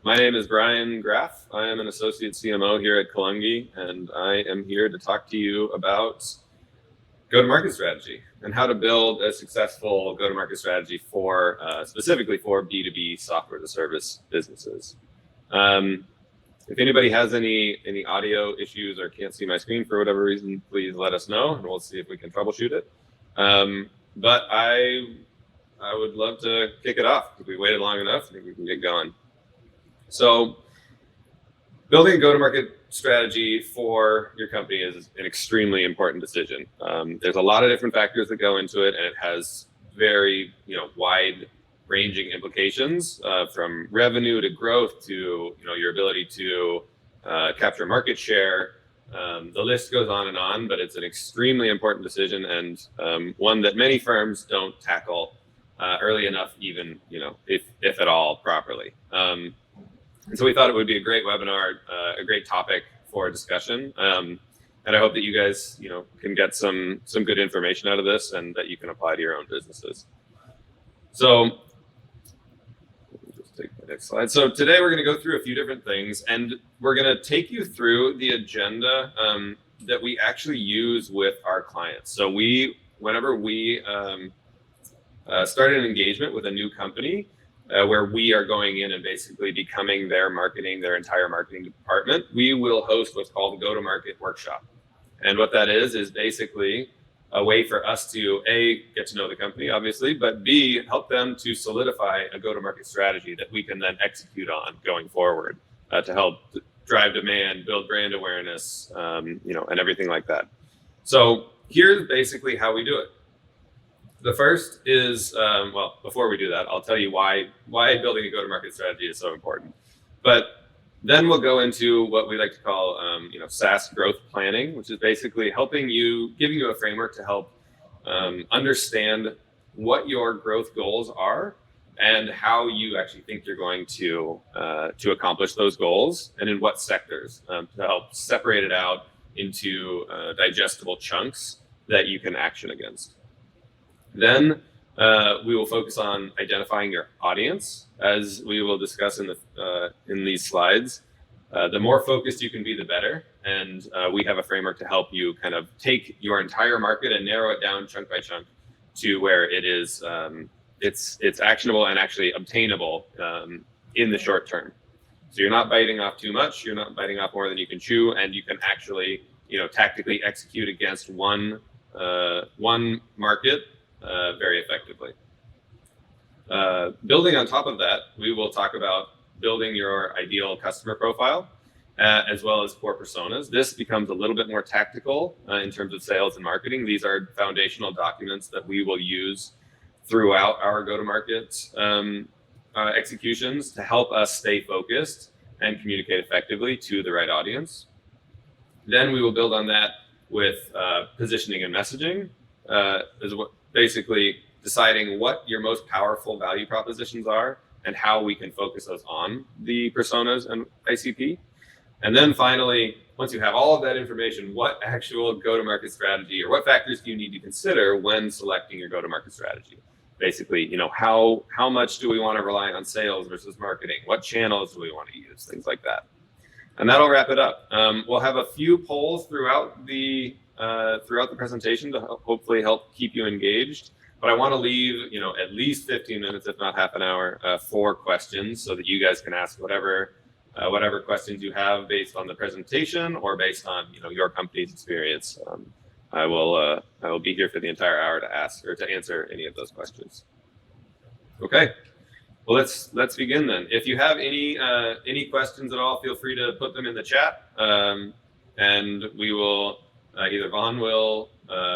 My name is Brian Graf. I am an associate CMO here at Kalungi, and I am here to talk to you about go-to-market strategy and how to build a successful go-to-market strategy for specifically for B2B software as a service businesses. If anybody has any audio issues or can't see my screen for whatever reason, please let us know, and we'll see if we can troubleshoot it. But I would love to kick it off. If we waited long enough, I think we can get going. So building a go-to-market strategy for your company is an extremely important decision. There's a lot of different factors that go into it, and it has very wide-ranging implications from revenue to growth to your ability to capture market share. The list goes on, but it's an extremely important decision, and one that many firms don't tackle early enough, even if at all properly. And so we thought it would be a great webinar, a great topic for discussion. And I hope that you guys, can get some good information out of this and that you can apply to your own businesses. So let me just take the next slide. So today we're going to go through a few different things, and we're going to take you through the agenda that we actually use with our clients. So whenever we start an engagement with a new company, where we are going in and basically becoming their entire marketing department, we will host what's called a go-to-market workshop. And what that is basically a way for us to A, get to know the company, obviously, but B, help them to solidify a go-to-market strategy that we can then execute on going forward to help drive demand, build brand awareness, and everything like that. So here's basically how we do it. The first is, before we do that, I'll tell you why building a go-to-market strategy is so important. But then we'll go into what we like to call, SaaS growth planning, which is basically giving you a framework to help understand what your growth goals are and how you actually think you're going to accomplish those goals, and in what sectors, to help separate it out into digestible chunks that you can action against. Then we will focus on identifying your audience, as we will discuss in these slides. The more focused you can be, the better. And we have a framework to help you kind of take your entire market and narrow it down chunk by chunk to where it is it's actionable and actually obtainable in the short term. So you're not biting off too much. You're not biting off more than you can chew, and you can actually tactically execute against one market very effectively. Building on top of that, we will talk about building your ideal customer profile, as well as core personas. This becomes a little bit more tactical in terms of sales and marketing. These are foundational documents that we will use throughout our go-to-market executions to help us stay focused and communicate effectively to the right audience. Then we will build on that with positioning and messaging, basically deciding what your most powerful value propositions are and how we can focus those on the personas and ICP. And then finally, once you have all of that information, what actual go-to-market strategy or what factors do you need to consider when selecting your go-to-market strategy? Basically, how much do we want to rely on sales versus marketing? What channels do we want to use? Things like that. And that'll wrap it up. We'll have a few polls throughout the presentation to hopefully help keep you engaged. But I want to leave, at least 15 minutes, if not half an hour, for questions, so that you guys can ask whatever questions you have based on the presentation or based on, your company's experience. I will be here for the entire hour to answer any of those questions. Okay. Well, let's begin then. If you have any questions at all, feel free to put them in the chat, and we will either Vaughn will,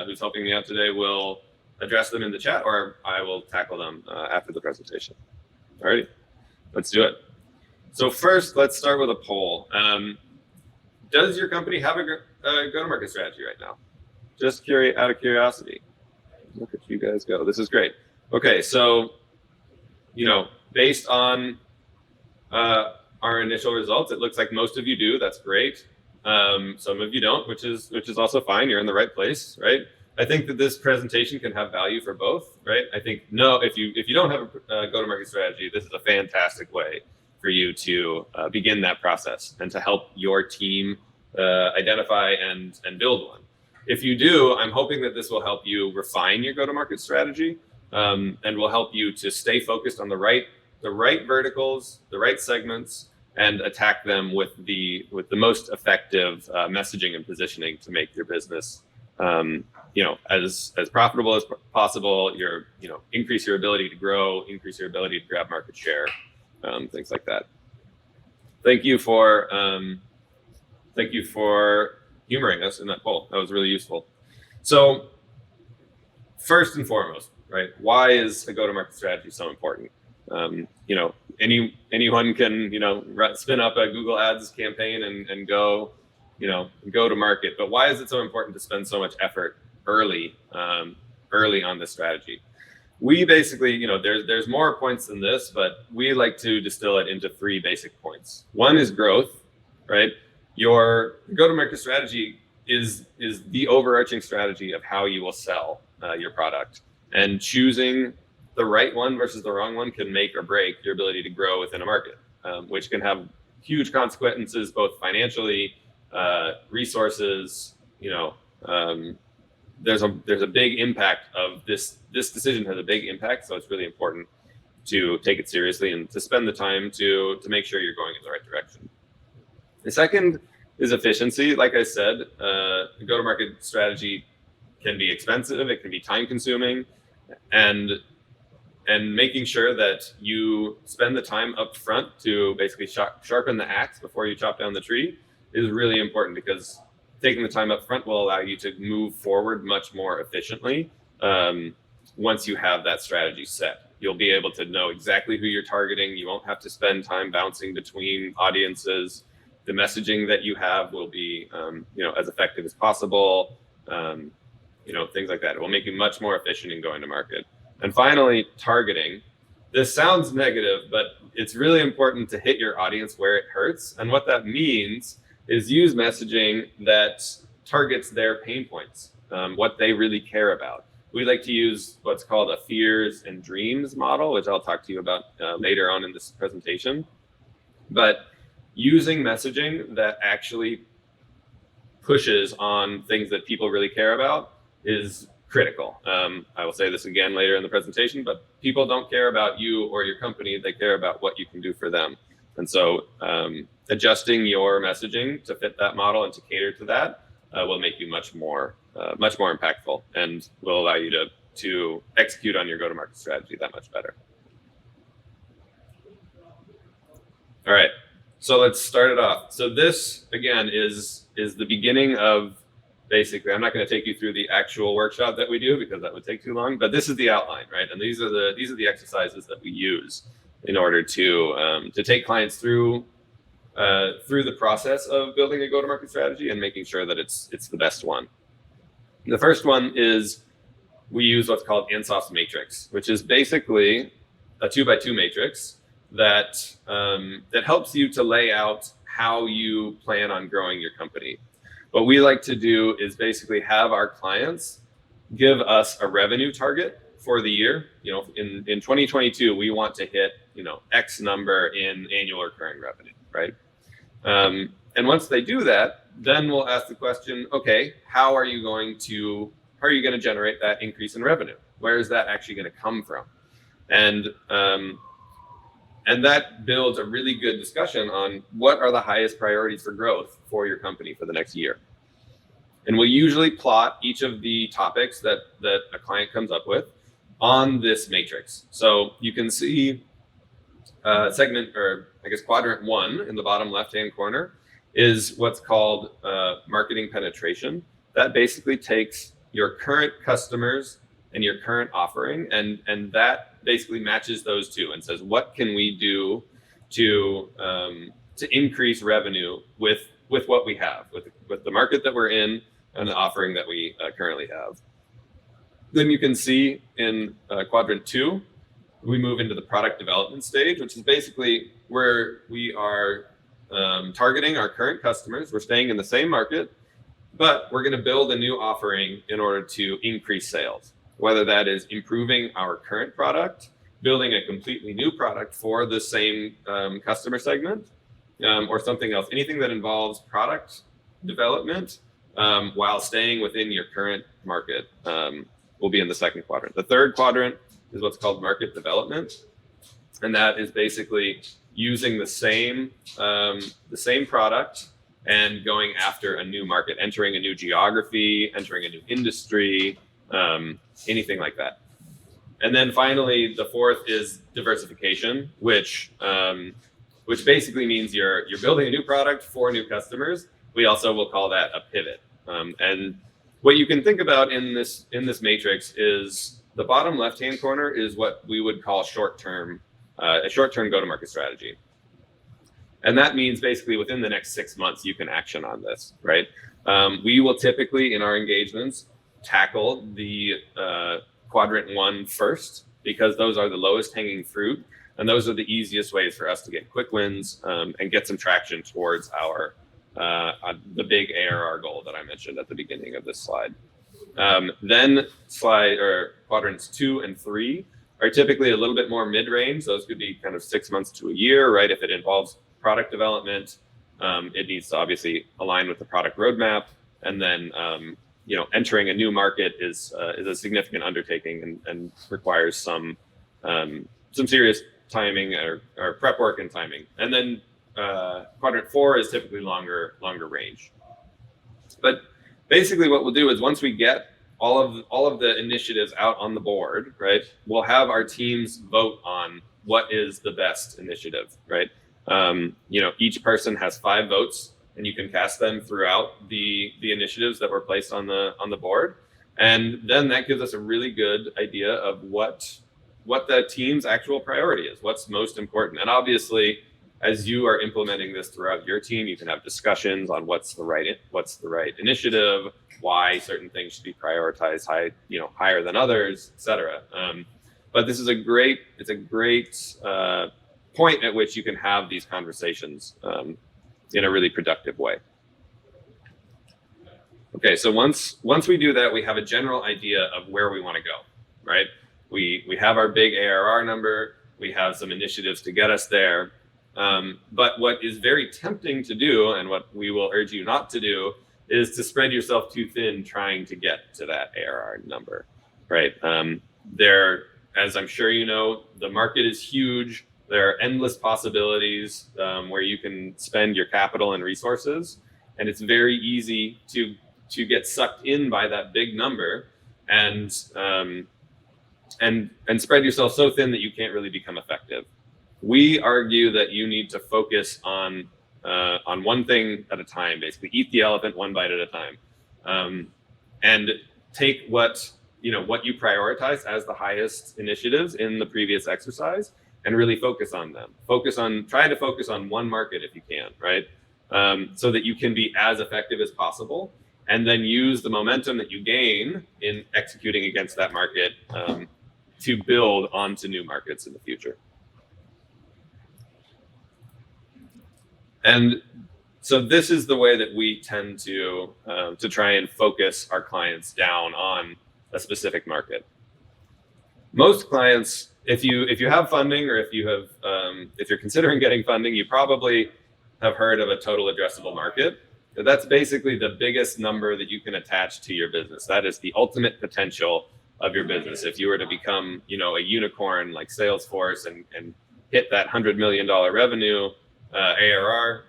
who's helping me out today, will address them in the chat, or I will tackle them after the presentation. Alrighty, let's do it. So first, let's start with a poll. Does your company have a go-to-market strategy right now? Just out of curiosity. Look at you guys go. This is great. Okay, so based on our initial results, it looks like most of you do. That's great. Some of you don't, which is also fine. You're in the right place, right? I think that this presentation can have value for both, right? I think if you don't have a go-to-market strategy, this is a fantastic way for you to begin that process and to help your team identify and build one. If you do, I'm hoping that this will help you refine your go-to-market strategy and will help you to stay focused on the right verticals, the right segments, and attack them with the most effective messaging and positioning to make your business as profitable as possible. Increase your ability to grow, increase your ability to grab market share, things like that. Thank you for humoring us in that poll. That was really useful. So first and foremost, right? Why is a go-to-market strategy so important? Anyone can, spin up a Google Ads campaign and go to market. But why is it so important to spend so much effort early on this strategy? We basically, there's more points than this, but we like to distill it into 3 basic points. One is growth, right? Your go-to-market strategy is the overarching strategy of how you will sell your product, and choosing the right one versus the wrong one can make or break your ability to grow within a market, which can have huge consequences, both financially, resources. There's a big impact of this. This decision has a big impact, so it's really important to take it seriously and to spend the time to make sure you're going in the right direction. The second is efficiency. Like I said, the go-to-market strategy can be expensive. It can be time-consuming, and making sure that you spend the time up front to basically sharpen the axe before you chop down the tree is really important, because taking the time up front will allow you to move forward much more efficiently. Once you have that strategy set, you'll be able to know exactly who you're targeting. You won't have to spend time bouncing between audiences. The messaging that you have will be, as effective as possible. Things like that. It will make you much more efficient in going to market. And finally, targeting. This sounds negative, but it's really important to hit your audience where it hurts. And what that means is use messaging that targets their pain points, what they really care about. We like to use what's called a fears and dreams model, which I'll talk to you about later on in this presentation. But using messaging that actually pushes on things that people really care about is critical. I will say this again later in the presentation, but people don't care about you or your company. They care about what you can do for them. And so adjusting your messaging to fit that model and to cater to that will make you much more impactful, and will allow you to execute on your go-to-market strategy that much better. All right, so let's start it off. So this again is the beginning of, basically, I'm not going to take you through the actual workshop that we do because that would take too long, but this is the outline, right? And these are the exercises that we use in order to take clients through the process of building a go-to-market strategy and making sure that it's the best one. The first one is we use what's called Ansoff's matrix, which is basically a 2x2 matrix that helps you to lay out how you plan on growing your company. What we like to do is basically have our clients give us a revenue target for the year. In 2022, we want to hit, X number in annual recurring revenue, right? And once they do that, then we'll ask the question, okay, how are you going to generate that increase in revenue? Where is that actually going to come from? And that builds a really good discussion on what are the highest priorities for growth for your company for the next year. And we'll usually plot each of the topics that a client comes up with on this matrix. So you can see quadrant 1 in the bottom left-hand corner is what's called marketing penetration. That basically takes your current customers and your current offering, and that basically matches those two and says, what can we do to increase revenue with what we have, with the market that we're in and the offering that we currently have. Then you can see in quadrant 2, we move into the product development stage, which is basically where we are targeting our current customers. We're staying in the same market, but we're going to build a new offering in order to increase sales, whether that is improving our current product building a completely new product for the same customer segment, or something else. Anything that involves product development while staying within your current market will be in the second quadrant. The third quadrant is what's called market development, and that is basically using the same product and going after a new market, entering a new geography, entering a new industry, anything like that. And then finally, the fourth is diversification, which basically means you're building a new product for new customers. We also will call that a pivot. And what you can think about in this matrix is the bottom left-hand corner is what we would call a short-term go-to-market strategy. And that means basically within the next 6 months, you can action on this, right? We will typically in our engagements tackle the quadrant 1 first, because those are the lowest hanging fruit. And those are the easiest ways for us to get quick wins and get some traction towards our the big ARR goal that I mentioned at the beginning of this slide. Then quadrants 2 and 3 are typically a little bit more mid-range. Those could be kind of 6 months to a year, right? If it involves product development, it needs to obviously align with the product roadmap. And then, entering a new market is a significant undertaking and requires some serious timing or prep work and timing. And then quadrant 4 is typically longer range. But basically what we'll do is once we get all of the initiatives out on the board, right, we'll have our teams vote on what is the best initiative, right? Each person has 5 votes, and you can cast them throughout the initiatives that were placed on the board. And then that gives us a really good idea of what the team's actual priority is, what's most important. And obviously, as you are implementing this throughout your team, you can have discussions on what's the right initiative, why certain things should be prioritized higher than others, et cetera. But this is a great point at which you can have these conversations in a really productive way. Okay, so once we do that, we have a general idea of where we want to go, right? We have our big ARR number, we have some initiatives to get us there. But what is very tempting to do, and what we will urge you not to do, is to spread yourself too thin trying to get to that ARR number, right? As I'm sure you know, the market is huge. There are endless possibilities where you can spend your capital and resources, and it's very easy to get sucked in by that big number and spread yourself so thin that you can't really become effective. We argue that you need to focus on one thing at a time, basically eat the elephant one bite at a time, and take what you prioritize as the highest initiatives in the previous exercise and really focus on them. Try to focus on one market if you can, right? So that you can be as effective as possible, and then use the momentum that you gain in executing against that market to build onto new markets in the future. And so this is the way that we tend to try and focus our clients down on a specific market. Most clients, if you have funding, or if you're considering getting funding, you probably have heard of a total addressable market. That's basically the biggest number that you can attach to your business. That is the ultimate potential of your business. If you were to become, a unicorn like Salesforce and hit that $100 million revenue ARR,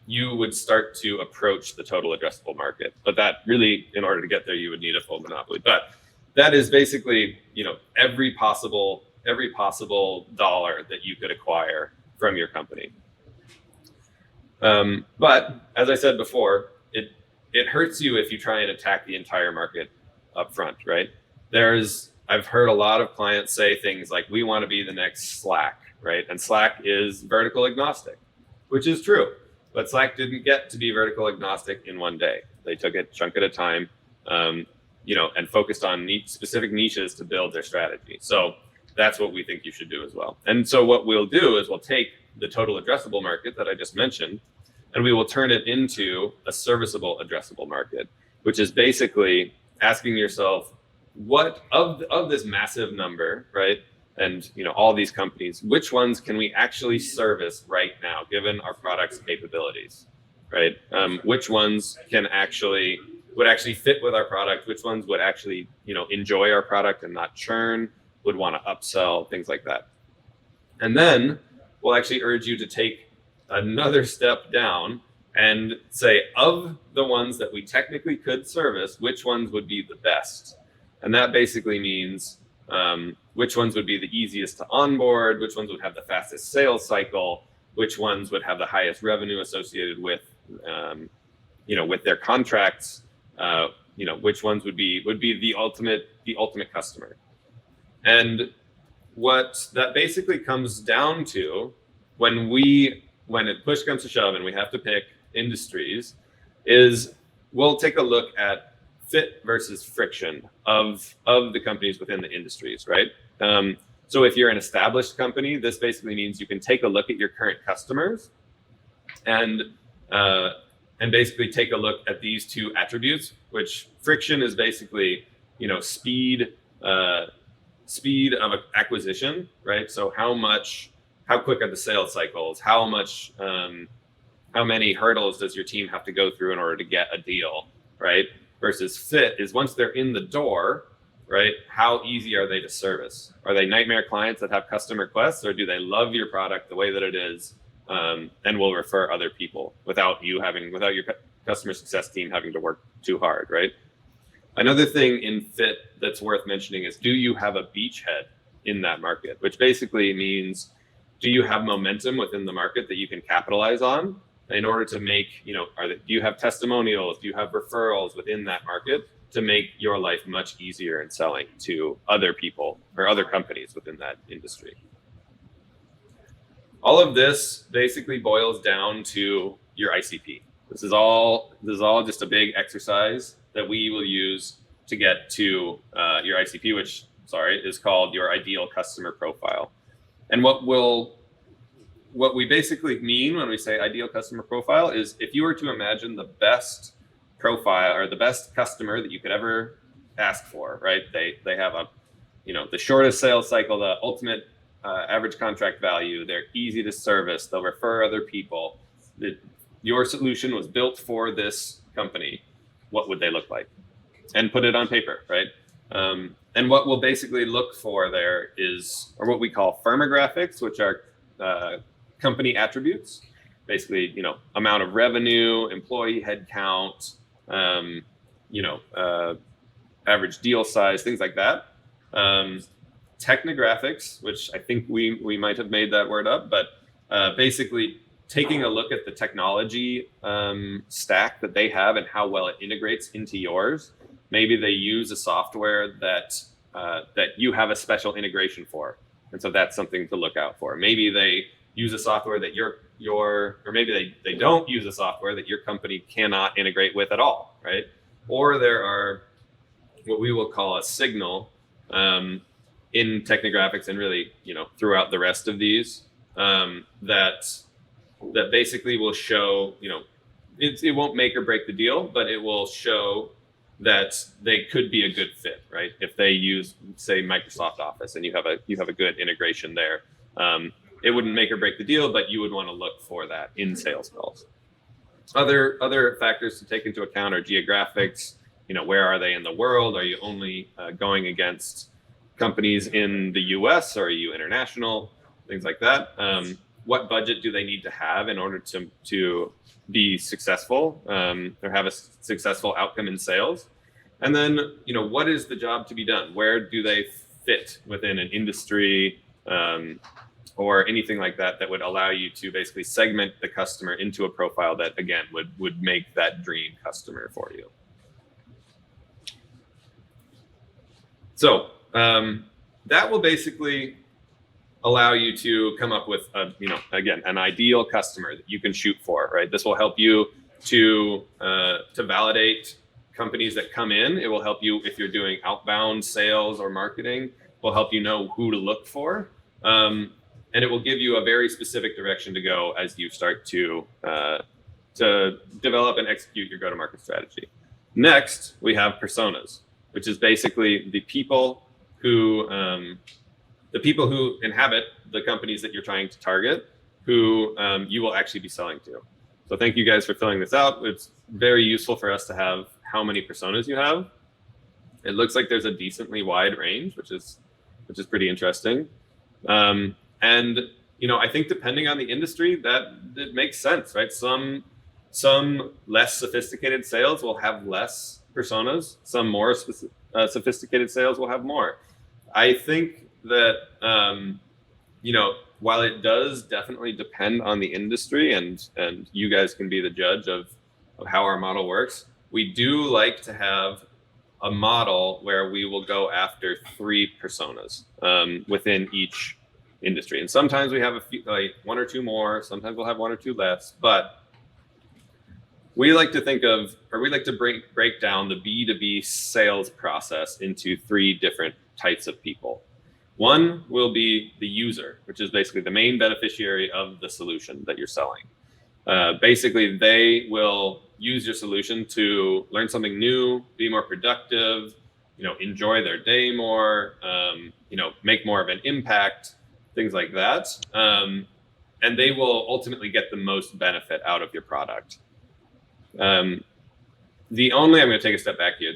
you would start to approach the total addressable market. But that really, in order to get there, you would need a full monopoly. But that is basically, every possible dollar that you could acquire from your company. But as I said before, it hurts you if you try and attack the entire market up front, right? I've heard a lot of clients say things like, we want to be the next Slack, right? And Slack is vertical agnostic, which is true. But Slack didn't get to be vertical agnostic in one day. They took it chunk at a time, and focused on specific niches to build their strategy. So that's what we think you should do as well. And so what we'll do is we'll take the total addressable market that I just mentioned, and we will turn it into a serviceable addressable market, which is basically asking yourself, what of this massive number, right? and all these companies, which ones can we actually service right now given our product's capabilities, right? Which ones would actually fit with our product, which ones would actually enjoy our product and not churn, would want to upsell, things like that. And then we'll actually urge you to take another step down and say, of the ones that we technically could service, which ones would be the best? And that basically means which ones would be the easiest to onboard, which ones would have the fastest sales cycle, which ones would have the highest revenue associated with with their contracts, which ones would be the ultimate customer. And what that basically comes down to when push comes to shove and we have to pick industries is we'll take a look at fit versus friction of the companies within the industries, right? So if you're an established company, this basically means you can take a look at your current customers and basically take a look at these two attributes, which friction is basically speed of acquisition, right? So how quick are the sales cycles? How many hurdles does your team have to go through in order to get a deal, right? Versus fit is once they're in the door, right? How easy are they to service? Are they nightmare clients that have custom requests, or do they love your product the way that it is and will refer other people without your customer success team having to work too hard, right? Another thing in fit that's worth mentioning is, do you have a beachhead in that market? Which basically means, do you have momentum within the market that you can capitalize on in order to make, do you have testimonials? Do you have referrals within that market to make your life much easier in selling to other people or other companies within that industry? All of this basically boils down to your ICP. This is all just a big exercise that we will use to get to your ICP, which is called your ideal customer profile. And what we basically mean when we say ideal customer profile is, if you were to imagine the best profile or the best customer that you could ever ask for, right? They have the shortest sales cycle, the ultimate average contract value. They're easy to service. They'll refer other people. Your solution was built for this company. What would they look like? And put it on paper, right? And what we'll basically look for there is, or what we call firmographics, which are company attributes, basically, amount of revenue, employee headcount, average deal size, things like that. Technographics, which I think we might have made that word up, but basically taking a look at the technology stack that they have and how well it integrates into yours. Maybe they use a software that you have a special integration for, and so that's something to look out for. Maybe they use a software that or maybe they don't use a software that your company cannot integrate with at all, right? Or there are what we will call a signal in technographics and really, throughout the rest of these that basically will show, it won't make or break the deal, but it will show that they could be a good fit, right? If they use, say, Microsoft Office and you have a good integration there, it wouldn't make or break the deal, but you would want to look for that in sales calls. Other factors to take into account are geographics. Where are they in the world? Are you only going against companies in the US, or are you international? Things like that. What budget do they need to have in order to be successful or have a successful outcome in sales? And then, what is the job to be done? Where do they fit within an industry or anything like that would allow you to basically segment the customer into a profile that, again, would make that dream customer for you. So that will basically allow you to come up with, again, an ideal customer that you can shoot for, right? This will help you to validate companies that come in. It will help you if you're doing outbound sales or marketing. Will help you know who to look for, and it will give you a very specific direction to go as you start to develop and execute your go-to-market strategy. Next, we have personas, which is basically the people who the people who inhabit the companies that you're trying to target, who you will actually be selling to. So thank you guys for filling this out. It's very useful for us to have how many personas you have. It looks like there's a decently wide range, which is pretty interesting. And I think depending on the industry, that it makes sense, right? Some less sophisticated sales will have less personas. Some more sophisticated sales will have more. I think that while it does definitely depend on the industry, and you guys can be the judge of how our model works, we do like to have a model where we will go after 3 personas within each industry. And sometimes we have a few, like 1 or 2 more, sometimes we'll have 1 or 2 less, but we like to break down the B2B sales process into 3 different types of people. One will be the user, which is basically the main beneficiary of the solution that you're selling. Basically, they will use your solution to learn something new, be more productive, enjoy their day more, make more of an impact, things like that. And they will ultimately get the most benefit out of your product. I'm going to take a step back here.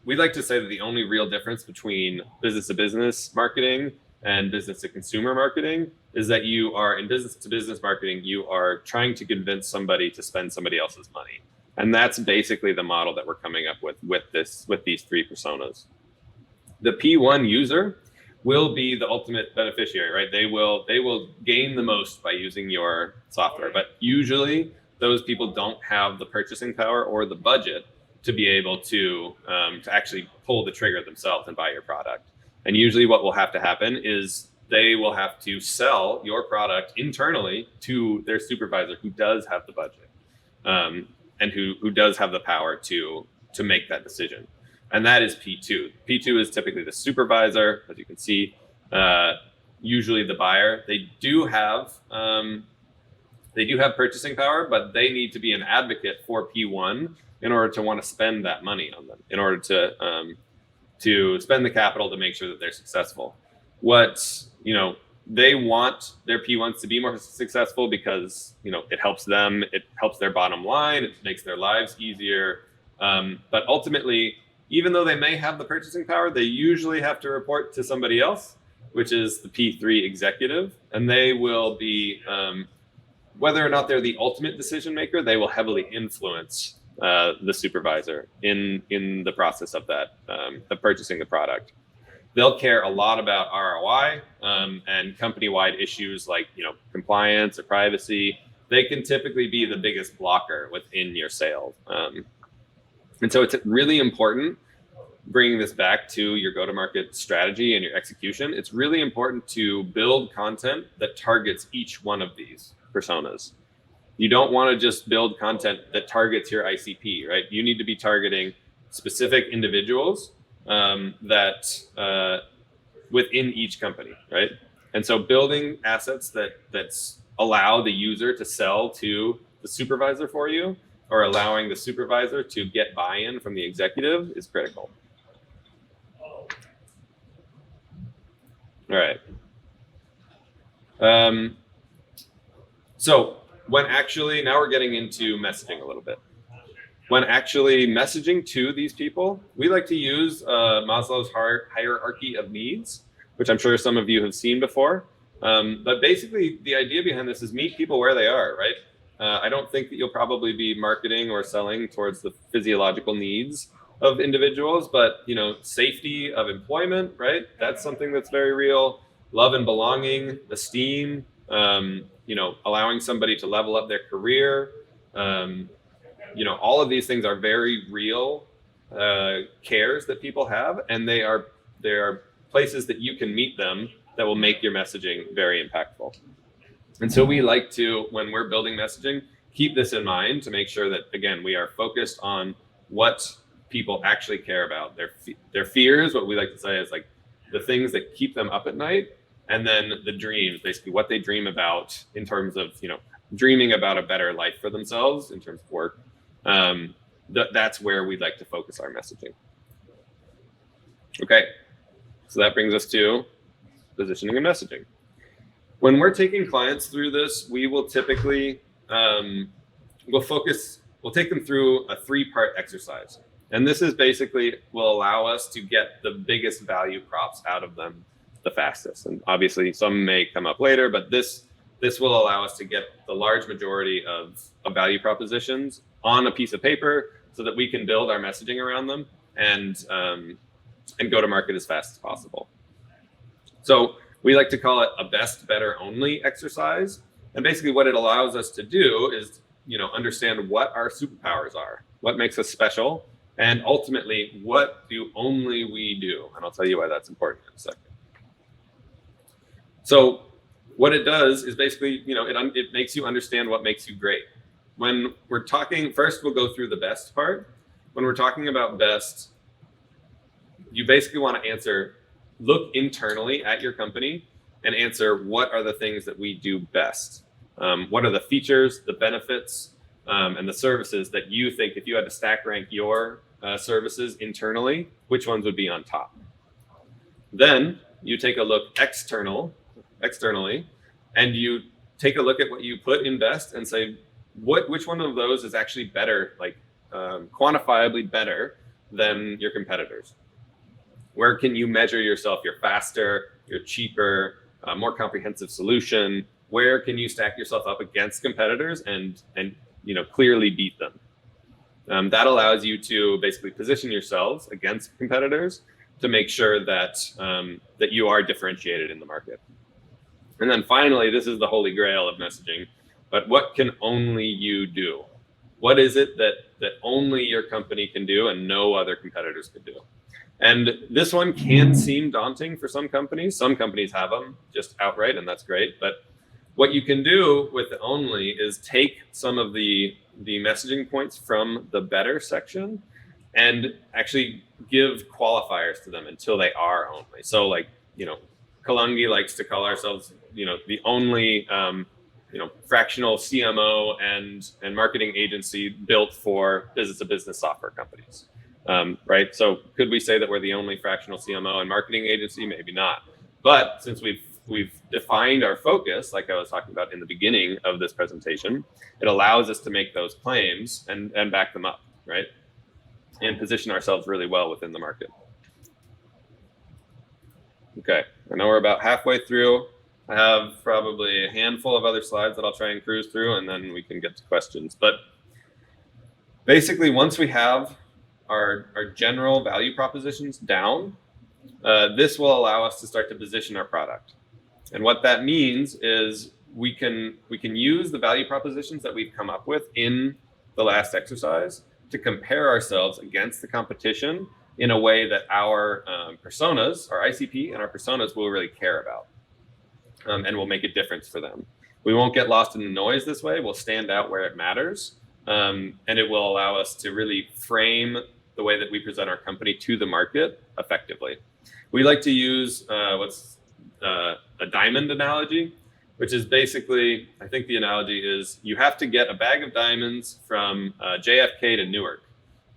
We like to say that the only real difference between business to business marketing and business to consumer marketing is that you are in business to business marketing, you are trying to convince somebody to spend somebody else's money. And that's basically the model that we're coming up with these 3 personas. The P1 user will be the ultimate beneficiary, right? They will gain the most by using your software, but usually those people don't have the purchasing power or the budget to be able to actually pull the trigger themselves and buy your product. And usually what will have to happen is they will have to sell your product internally to their supervisor who does have the budget and who does have the power to make that decision. And that is P2. P2 is typically the supervisor, as you can see, usually the buyer. They do have purchasing power, but they need to be an advocate for P1 in order to want to spend that money on them, in order to spend the capital to make sure that they're successful. They want their P1s to be more successful because, it helps them, it helps their bottom line, it makes their lives easier. But ultimately, even though they may have the purchasing power, they usually have to report to somebody else, which is the P3 executive. And they will be, whether or not they're the ultimate decision maker, they will heavily influence the supervisor in the process of that, of purchasing the product. They'll care a lot about ROI and company-wide issues like compliance or privacy. They can typically be the biggest blocker within your sales. And so it's really important, bringing this back to your go-to-market strategy and your execution, it's really important to build content that targets each one of these personas. You don't want to just build content that targets your ICP, right? You need to be targeting specific individuals that within each company, right? And so building assets that allow the user to sell to the supervisor for you, or allowing the supervisor to get buy-in from the executive is critical. All right. So now we're getting into messaging a little bit. When actually messaging to these people, we like to use Maslow's hierarchy of needs, which I'm sure some of you have seen before. But basically, the idea behind this is meet people where they are, right? I don't think that you'll probably be marketing or selling towards the physiological needs of individuals, but safety of employment, right? That's something that's very real. Love and belonging, esteem, allowing somebody to level up their career. All of these things are very real cares that people have, and they are places that you can meet them that will make your messaging very impactful. And so we like to, when we're building messaging, keep this in mind to make sure that, again, we are focused on what people actually care about. Their fears, what we like to say is like the things that keep them up at night, and then the dreams, basically what they dream about in terms of, dreaming about a better life for themselves in terms of work. That's where we'd like to focus our messaging. Okay, so that brings us to positioning and messaging. When we're taking clients through this, we will typically, we'll take them through a 3-part exercise. And this is basically will allow us to get the biggest value props out of them the fastest. And obviously some may come up later, but this will allow us to get the large majority of value propositions on a piece of paper so that we can build our messaging around them and go to market as fast as possible. So we like to call it a best, better, only exercise. And basically what it allows us to do is, understand what our superpowers are, what makes us special, and ultimately what do only we do. And I'll tell you why that's important in a second. So what it does is basically, it makes you understand what makes you great. When we're talking, first we'll go through the best part. When we're talking about best, you basically want to look internally at your company and answer what are the things that we do best. What are the features, the benefits, and the services that you think, if you had to stack rank your services internally, which ones would be on top? Then you take a look externally, and you take a look at what you put in best and say, which one of those is actually better, quantifiably better than your competitors? Where can you measure yourself? You're faster, you're cheaper, more comprehensive solution. Where can you stack yourself up against competitors and clearly beat them? That allows you to basically position yourselves against competitors to make sure that that you are differentiated in the market. And then finally, this is the holy grail of messaging, but what can only you do? What is it that only your company can do and no other competitors can do? And this one can seem daunting for some companies. Some companies have them just outright, and that's great. But what you can do with the only is take some of the messaging points from the better section and actually give qualifiers to them until they are only. So Kalungi likes to call ourselves, the only, fractional CMO and marketing agency built for business-to-business software companies. Right? So could we say that we're the only fractional CMO and marketing agency? Maybe not. But since we've defined our focus, like I was talking about in the beginning of this presentation, it allows us to make those claims and back them up, right? And position ourselves really well within the market. Okay, I know we're about halfway through. I have probably a handful of other slides that I'll try and cruise through, and then we can get to questions. But basically, once we have our general value propositions down, this will allow us to start to position our product. And what that means is we can use the value propositions that we've come up with in the last exercise to compare ourselves against the competition in a way that our personas, our ICP and our personas will really care about, and will make a difference for them. We won't get lost in the noise this way. We'll stand out where it matters, and it will allow us to really frame the way that we present our company to the market effectively. We like to use what's a diamond analogy, which is basically, I think the analogy is you have to get a bag of diamonds from JFK to Newark.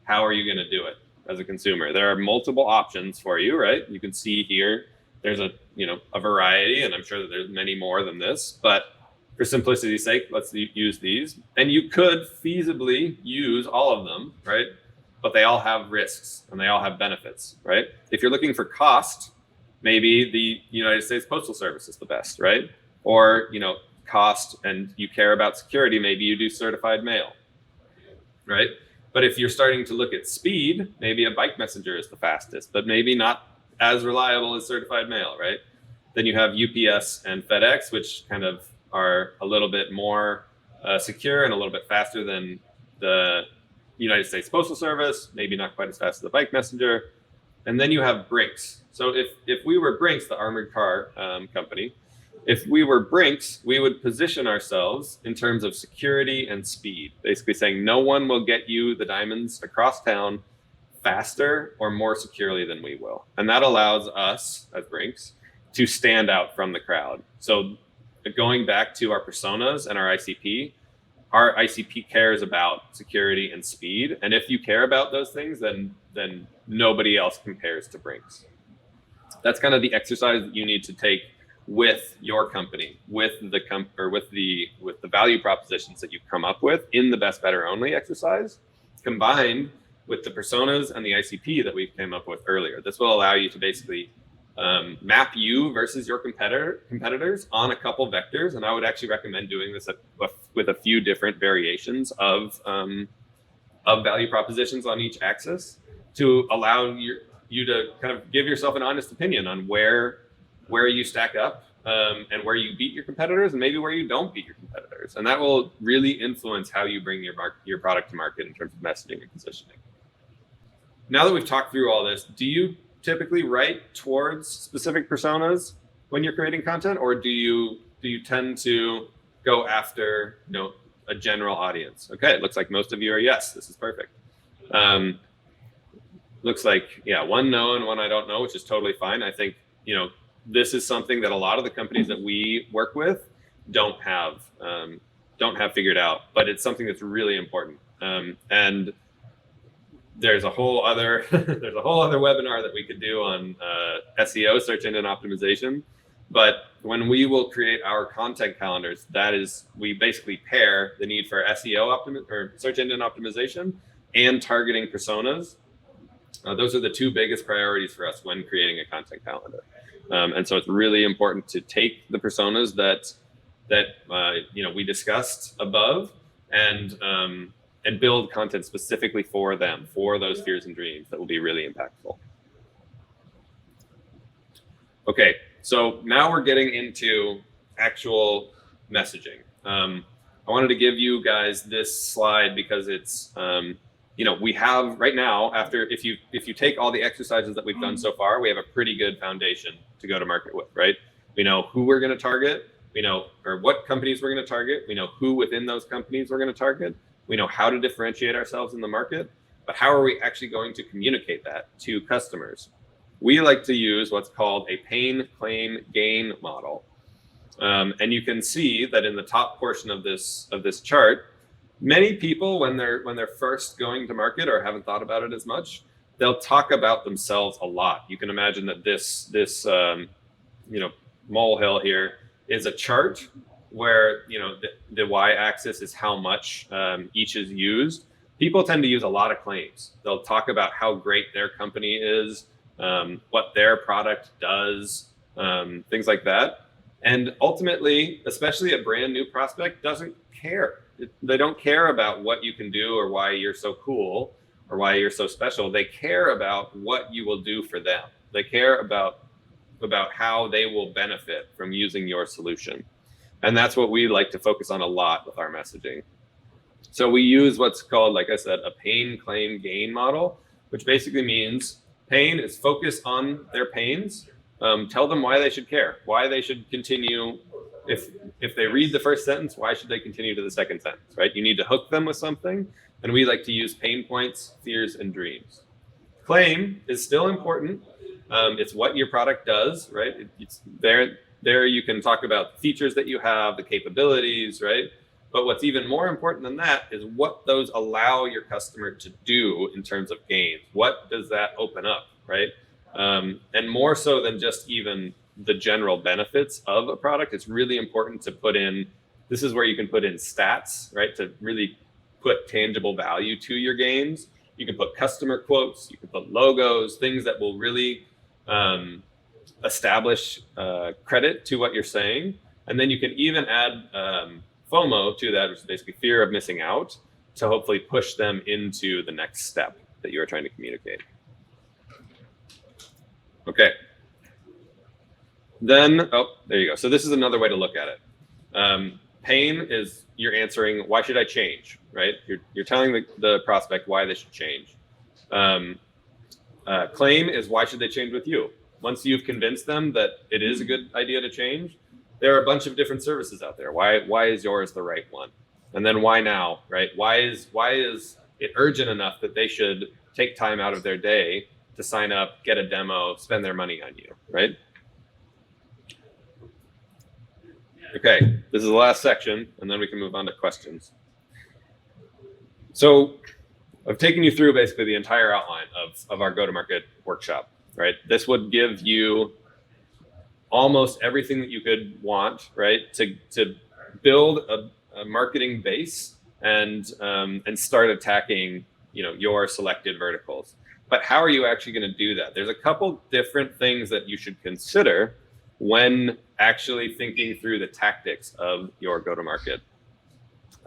How are you going to do it as a consumer? There are multiple options for you, right? You can see here, there's a variety, and I'm sure that there's many more than this, but for simplicity's sake, let's use these. And you could feasibly use all of them, right? But they all have risks and they all have benefits, right? If you're looking for cost, maybe the United States Postal Service is the best, right? Or, cost and you care about security, maybe you do certified mail, right? But if you're starting to look at speed, maybe a bike messenger is the fastest, but maybe not as reliable as certified mail, right? Then you have UPS and FedEx, which kind of are a little bit more secure and a little bit faster than the United States Postal Service, maybe not quite as fast as the bike messenger. And then you have Brinks. So if we were Brinks, the armored car company, if we were Brinks, we would position ourselves in terms of security and speed, basically saying no one will get you the diamonds across town faster or more securely than we will. And that allows us as Brinks to stand out from the crowd. So going back to our personas and our ICP cares about security and speed. And if you care about those things, then nobody else compares to Brinks. That's kind of the exercise that you need to take with your company, with the value propositions that you've come up with in the best, better, only exercise, combined with the personas and the ICP that we came up with earlier. This will allow you to basically map you versus your competitors on a couple vectors, and I would actually recommend doing this with a few different variations of value propositions on each axis to allow you to kind of give yourself an honest opinion on where you stack up and where you beat your competitors and maybe where you don't beat your competitors. And that will really influence how you bring your product to market in terms of messaging and positioning. Now that we've talked through all this, do you typically write towards specific personas when you're creating content, or do you tend to go after a general audience? Okay, it looks like most of you are yes. This is perfect. Looks like one no and one I don't know, which is totally fine. I think this is something that a lot of the companies that we work with don't have figured out, but it's something that's really important. And there's a whole other webinar that we could do on SEO, search engine optimization. But when we will create our content calendars, we basically pair the need for SEO or search engine optimization and targeting personas. Those are the two biggest priorities for us when creating a content calendar. And so it's really important to take the personas that we discussed above and build content specifically for them, for those fears and dreams that will be really impactful. Okay, so now we're getting into actual messaging. I wanted to give you guys this slide because it's, we have right now, if you take all the exercises that we've done so far, we have a pretty good foundation to go to market with, right? We know who we're going to target. We know what companies we're going to target. We know who within those companies we're going to target. We know how to differentiate ourselves in the market, but how are we actually going to communicate that to customers? We like to use what's called a pain, claim, gain model. And you can see that in the top portion of this chart, many people, when they're first going to market or haven't thought about it as much, they'll talk about themselves a lot. You can imagine that this molehill here is a chart where the y-axis is how much each is used. People tend to use a lot of claims. They'll talk about how great their company is, what their product does, things like that. And ultimately, especially a brand new prospect doesn't care. They don't care about what you can do or why you're so cool or why you're so special. They care about what you will do for them. They care about how they will benefit from using your solution. And that's what we like to focus on a lot with our messaging. So we use what's called, like I said, a pain, claim, gain model, which basically means pain is focus on their pains. Tell them why they should care, why they should continue. If they read the first sentence, why should they continue to the second sentence, right? You need to hook them with something. And we like to use pain points, fears, and dreams. Claim is still important. It's what your product does, right? It's there you can talk about the features that you have, the capabilities, right? But what's even more important than that is what those allow your customer to do in terms of gains. What does that open up, right? And more so than just even the general benefits of a product, it's really important to put in, this is where you can put in stats, right? To really put tangible value to your gains. You can put customer quotes, you can put logos, things that will really establish credit to what you're saying. And then you can even add FOMO to that, which is basically fear of missing out, to hopefully push them into the next step that you are trying to communicate. Okay. Then, there you go. So this is another way to look at it. Pain is you're answering, why should I change, right? You're telling the prospect why they should change. Claim is why should they change with you? Once you've convinced them that it is a good idea to change, there are a bunch of different services out there. Why is yours the right one? And then why now, right? Why is it urgent enough that they should take time out of their day to sign up, get a demo, spend their money on you, right? Okay, this is the last section, and then we can move on to questions. So I've taken you through basically the entire outline of our go-to-market workshop. right? This would give you almost everything that you could want, right? To build a marketing base and start attacking, your selected verticals. But how are you actually going to do that? There's a couple different things that you should consider when actually thinking through the tactics of your go-to-market.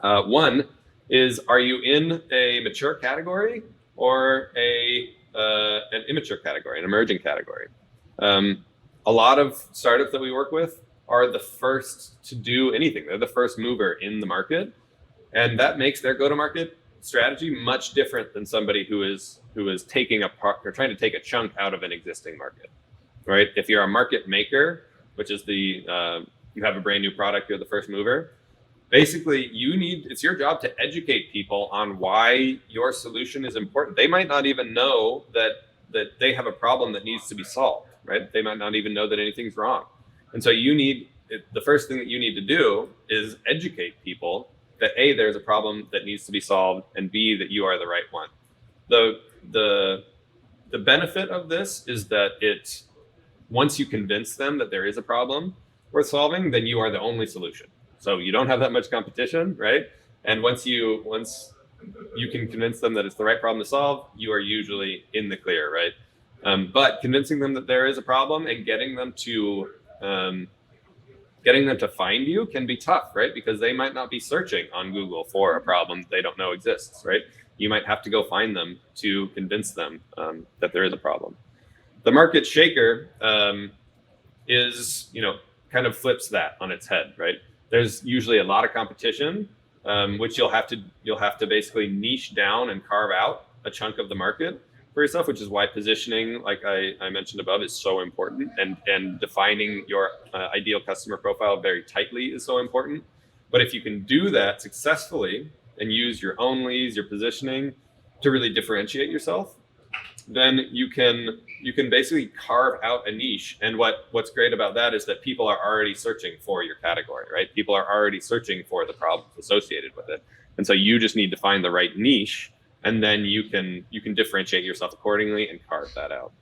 One is, are you in a mature category or an immature category, an emerging category? A lot of startups that we work with are the first to do anything. They're the first mover in the market, and that makes their go-to-market strategy much different than somebody who is taking a part or trying to take a chunk out of an existing market, right? If you're a market maker, which is you have a brand new product, you're the first mover. Basically, it's your job to educate people on why your solution is important. They might not even know that they have a problem that needs to be solved, right? They might not even know that anything's wrong. And so the first thing that you need to do is educate people that A, there's a problem that needs to be solved, and B, that you are the right one. The benefit of this is that once you convince them that there is a problem worth solving, then you are the only solution. So you don't have that much competition, right? And once you can convince them that it's the right problem to solve, you are usually in the clear, right? But convincing them that there is a problem and getting them to find you can be tough, right? Because they might not be searching on Google for a problem they don't know exists, right? You might have to go find them to convince them that there is a problem. The market shaker is, kind of flips that on its head, right? There's usually a lot of competition, which you'll have to basically niche down and carve out a chunk of the market for yourself, which is why positioning, like I mentioned above, is so important, and defining your ideal customer profile very tightly is so important. But if you can do that successfully and use your own leads, your positioning to really differentiate yourself, then you can basically carve out a niche. And what's great about that is that people are already searching for your category, right? People are already searching for the problems associated with it. And so you just need to find the right niche, and then you can differentiate yourself accordingly and carve that out.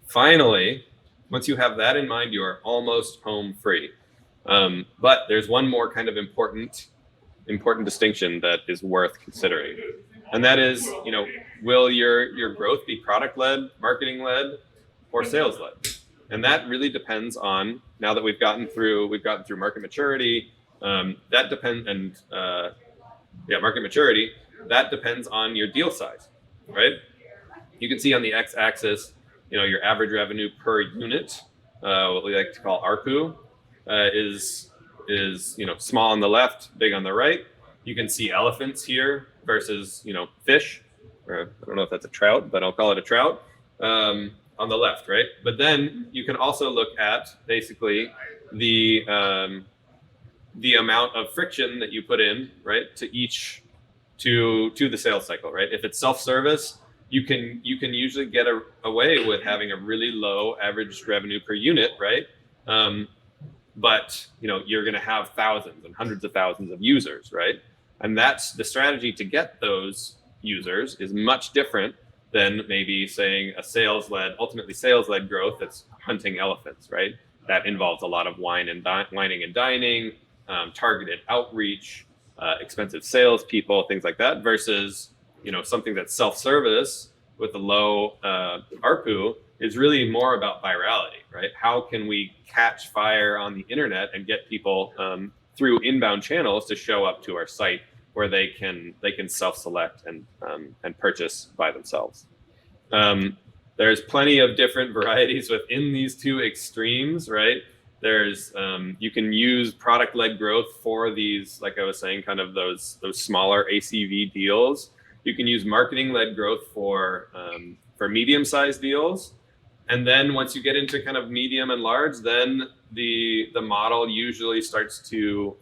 Finally, once you have that in mind, you are almost home free. But there's one more kind of important distinction that is worth considering. And that is, will your growth be product-led, marketing-led, or sales-led? And that really depends on, now that we've gotten through market maturity, market maturity, that depends on your deal size, right? You can see on the x-axis, your average revenue per unit, what we like to call ARPU, is small on the left, big on the right. You can see elephants here versus fish, or I don't know if that's a trout, but I'll call it a trout, on the left, right? But then you can also look at basically the amount of friction that you put in, right, to the sales cycle, right? If it's self-service, you can usually get away with having a really low average revenue per unit, right? But you're going to have thousands and hundreds of thousands of users, right? And that's the strategy to get those users is much different than maybe saying ultimately sales-led growth that's hunting elephants, right? That involves a lot of wining and dining, targeted outreach, expensive salespeople, things like that, versus something that's self-service with a low ARPU is really more about virality, right? How can we catch fire on the internet and get people through inbound channels to show up to our site where they can self-select and purchase by themselves. There's plenty of different varieties within these two extremes, right? There's you can use product-led growth for these, like I was saying, kind of those smaller ACV deals. You can use marketing-led growth for medium-sized deals. And then once you get into kind of medium and large, then the model usually starts to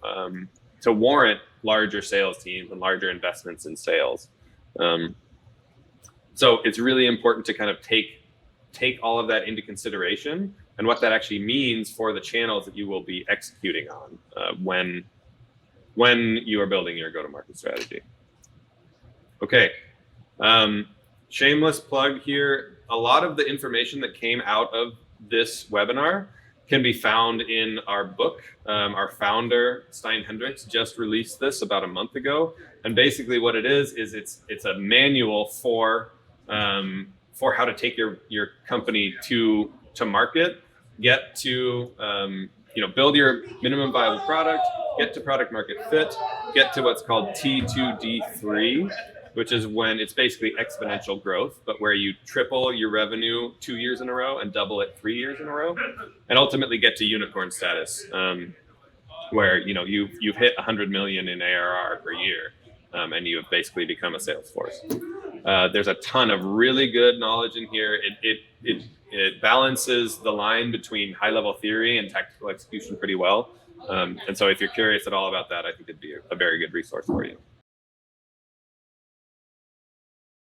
warrant larger sales teams and larger investments in sales. So it's really important to kind of take all of that into consideration and what that actually means for the channels that you will be executing on when you are building your go-to-market strategy. Okay, shameless plug here. a lot of the information that came out of this webinar can be found in our book. Our founder, Stein Hendricks, just released this about a month ago. And basically what it is it's a manual for how to take your company to market, get to, build your minimum viable product, get to product market fit, get to what's called T2D3, which is when it's basically exponential growth, but where you triple your revenue 2 years in a row and double it 3 years in a row, and ultimately get to unicorn status, where you've hit 100 million in ARR per year, and you have basically become a sales force. There's a ton of really good knowledge in here. It balances the line between high-level theory and tactical execution pretty well. And so if you're curious at all about that, I think it'd be a very good resource for you.